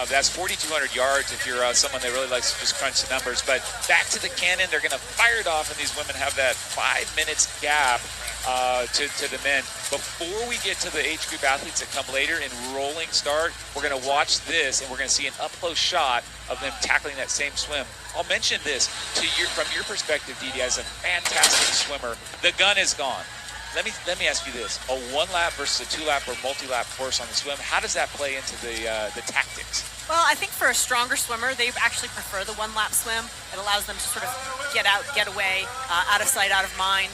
That's 4,200 yards if you're someone that really likes to just crunch the numbers. But back to the cannon, they're going to fire it off, and these women have that 5 minutes gap to the men. Before we get to the age group athletes that come later in rolling start, we're going to watch this, and we're going to see an up-close shot of them tackling that same swim. I'll mention this from your perspective, Didi, as a fantastic swimmer. The gun is gone. Let me ask you this: a 1-lap versus a 2-lap or multi-lap course on the swim, how does that play into the tactics? Well, I think for a stronger swimmer, they actually prefer the 1-lap swim. It allows them to sort of get out, get away, out of sight, out of mind.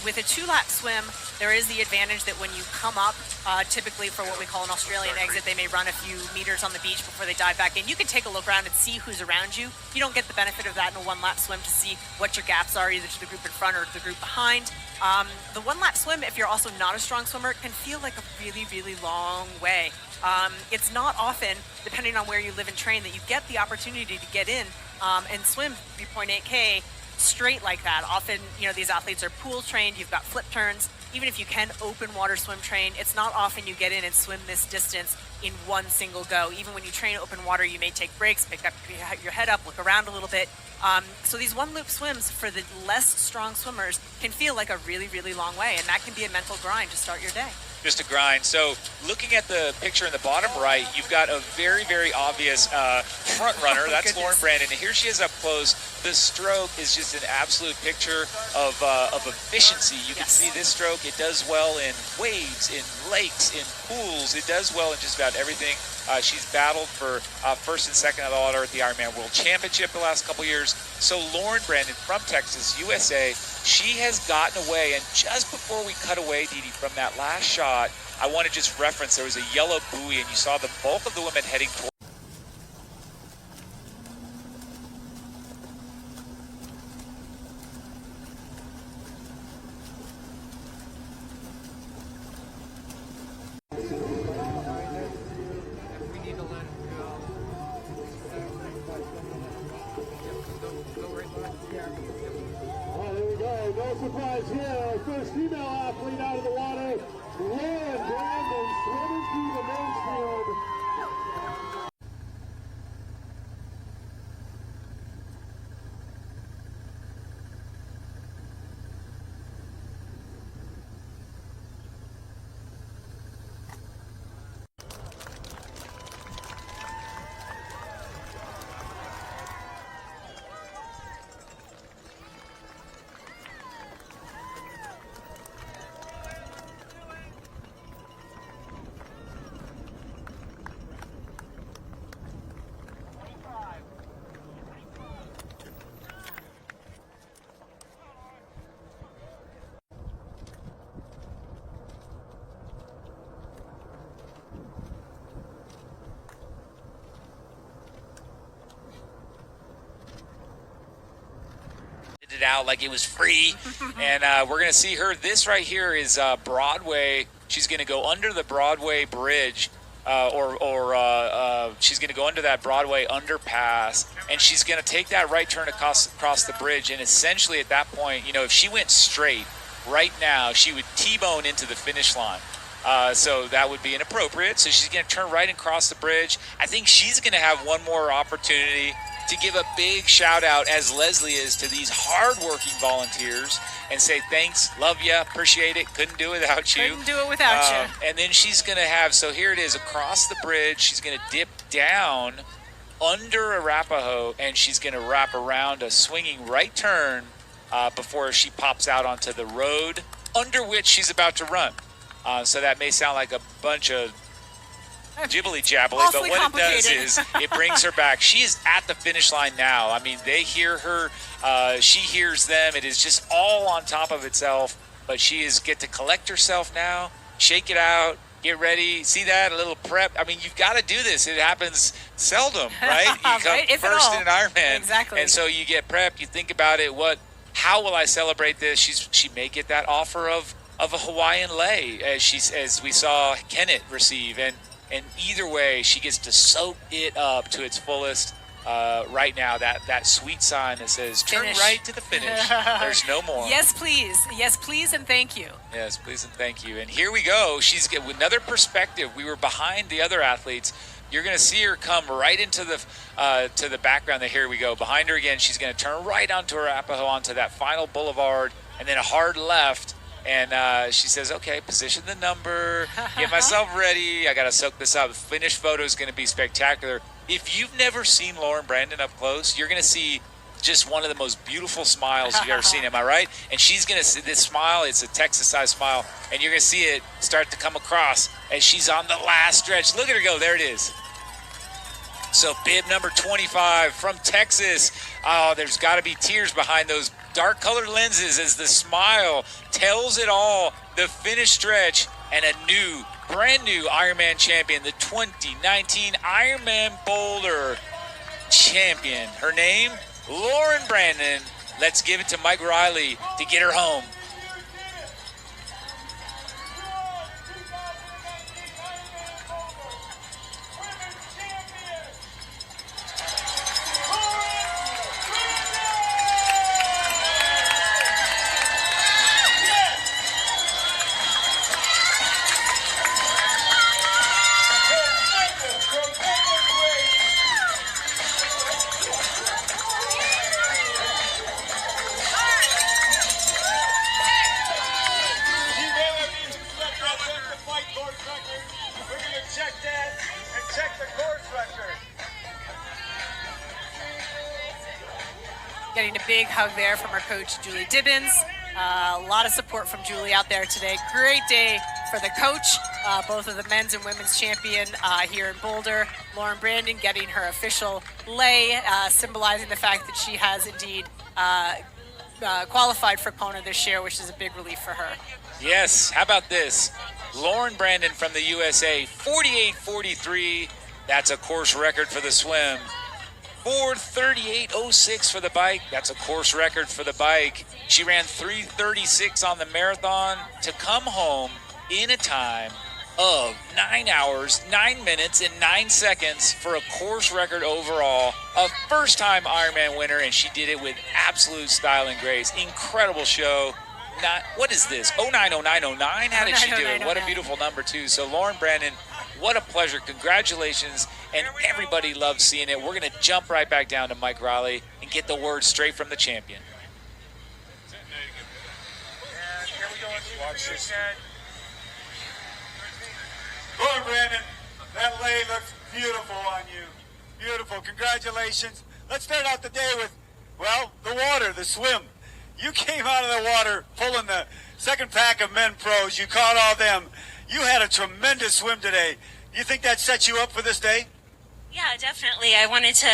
With a 2-lap swim, there is the advantage that when you come up, typically for what we call an Australian exit, they may run a few meters on the beach before they dive back in. You can take a look around and see who's around you. You don't get the benefit of that in a 1-lap swim to see what your gaps are, either to the group in front or to the group behind. The 1-lap swim, if you're also not a strong swimmer, can feel like a really, really long way. It's not often, depending on where you live and train, that you get the opportunity to get in and swim 3.8K straight like that. Often, these athletes are pool trained, you've got flip turns. Even if you can open water swim train, it's not often you get in and swim this distance in one single go. Even when you train open water, you may take breaks, pick up your head up, look around a little bit. So these 1-loop swims for the less strong swimmers can feel like a really, really long way, and that can be a mental grind to start your day. Just a grind. So looking at the picture in the bottom right, you've got a very, very obvious front runner. That's Lauren Brandon. And here she is up close. The stroke is just an absolute picture of efficiency. You can see this stroke. It does well in waves, in lakes, in pools. It does well in just about everything. She's battled for first and second out of the water at the Ironman World Championship the last couple years. So Lauren Brandon from Texas, USA, she has gotten away. And just before we cut away, Didi, from that last shot, I want to just reference there was a yellow buoy, and you saw the bulk of the women heading toward. No surprise here, our first female athlete out of the water, Lauren Brandon, swimming through the men's field. It out like it was free. And we're going to see her. This right here is Broadway. She's going to go under the Broadway bridge or she's going to go under that Broadway underpass, and she's going to take that right turn across the bridge. And essentially at that point, if she went straight right now, she would T-bone into the finish line. So that would be inappropriate. So she's going to turn right and cross the bridge. I think she's going to have one more opportunity to give a big shout out, as Leslie is, to these hardworking volunteers and say thanks, love you, appreciate it, couldn't do it without you. Couldn't do it without you. And then she's going to have, so here it is, across the bridge, she's going to dip down under Arapahoe, and she's going to wrap around a swinging right turn before she pops out onto the road under which she's about to run. So that may sound like a bunch of jibbly jabbly, but what it does is it brings her back. She is at the finish line now. I mean, they hear her, she hears them. It is just all on top of itself, but she is get to collect herself now, shake it out, get ready. See that? A little prep. I mean, you've got to do this. It happens seldom, right? You come right? first in an Ironman. Exactly. And so you get prepped, you think about it, how will I celebrate this? She may get that offer of a Hawaiian lei, as we saw Kenneth receive, and either way, she gets to soak it up to its fullest. Right now, that sweet sign that says turn right to the finish. There's no more. Yes, please, and thank you. Yes, please and thank you. And here we go. She's with another perspective. We were behind the other athletes, You're going to see her come right into the to the background. Here we go. Behind her again, she's going to turn right onto Arapahoe, onto that final boulevard, and then a hard left. And she says, okay, position the number, get myself ready. I got to soak this up. The finished photo is going to be spectacular. If you've never seen Lauren Brandon up close, you're going to see just one of the most beautiful smiles you've ever seen. Am I right? And she's going to see this smile. It's a Texas-sized smile. And you're going to see it start to come across as she's on the last stretch. Look at her go. There it is. So bib number 25 from Texas. Oh, there's got to be tears behind those dark colored lenses as the smile tells it all. The finish stretch and a new, brand new Ironman champion, the 2019 Ironman Boulder champion. Her name, Lauren Brandon. Let's give it to Mike Riley to get her home. Getting a big hug there from our coach, Julie Dibbins. A lot of support from Julie out there today. Great day for the coach, both of the men's and women's champion here in Boulder. Lauren Brandon getting her official lei, symbolizing the fact that she has indeed qualified for Kona this year, which is a big relief for her. Yes, how about this? Lauren Brandon from the USA, 48.43. That's a course record for the swim. 4:38.06 for the bike. That's a course record for the bike. She ran 3:36 on the marathon to come home in a time of 9 hours, 9 minutes, and 9 seconds for a course record overall. A first-time Ironman winner, and she did it with absolute style and grace. Incredible show. What is this? 090909? How did she do it? What a beautiful number, too. So Lauren Brandon, what a pleasure. Congratulations. And everybody loves seeing it. We're going to jump right back down to Mike Riley and get the word straight from the champion. Watch this. Lauren Brandon, that lei looks beautiful on you. Beautiful. Congratulations. Let's start out the day with, well, the water, the swim. You came out of the water pulling the second pack of men pros. You caught all them. You had a tremendous swim today. Do you think that sets you up for this day? Yeah, definitely. I wanted to,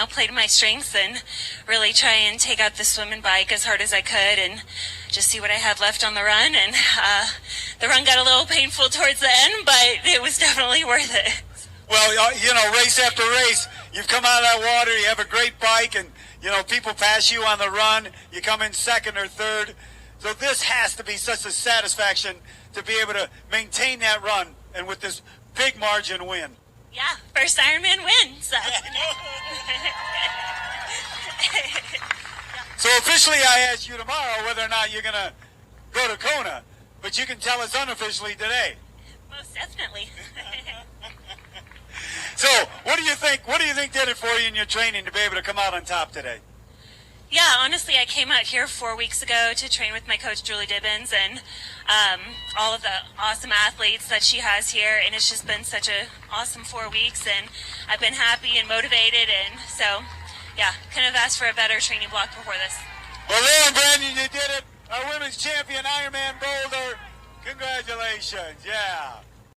play to my strengths and really try and take out the swim and bike as hard as I could and just see what I had left on the run. And the run got a little painful towards the end, but it was definitely worth it. Well, race after race, you've come out of that water, you have a great bike, and, people pass you on the run, you come in second or third. So this has to be such a satisfaction to be able to maintain that run and with this big margin win. Yeah, first Ironman win. So, so officially I ask you tomorrow whether or not you're going to go to Kona, but you can tell us unofficially today. Most definitely. So what do you think? What do you think did it for you in your training to be able to come out on top today? Yeah, honestly, I came out here 4 weeks ago to train with my coach, Julie Dibbins, and all of the awesome athletes that she has here, and it's just been such an awesome 4 weeks, and I've been happy and motivated, and so, yeah, couldn't have asked for a better training block before this. Well, Lauren Brandon, you did it. Our women's champion, Ironman Boulder. Congratulations, yeah.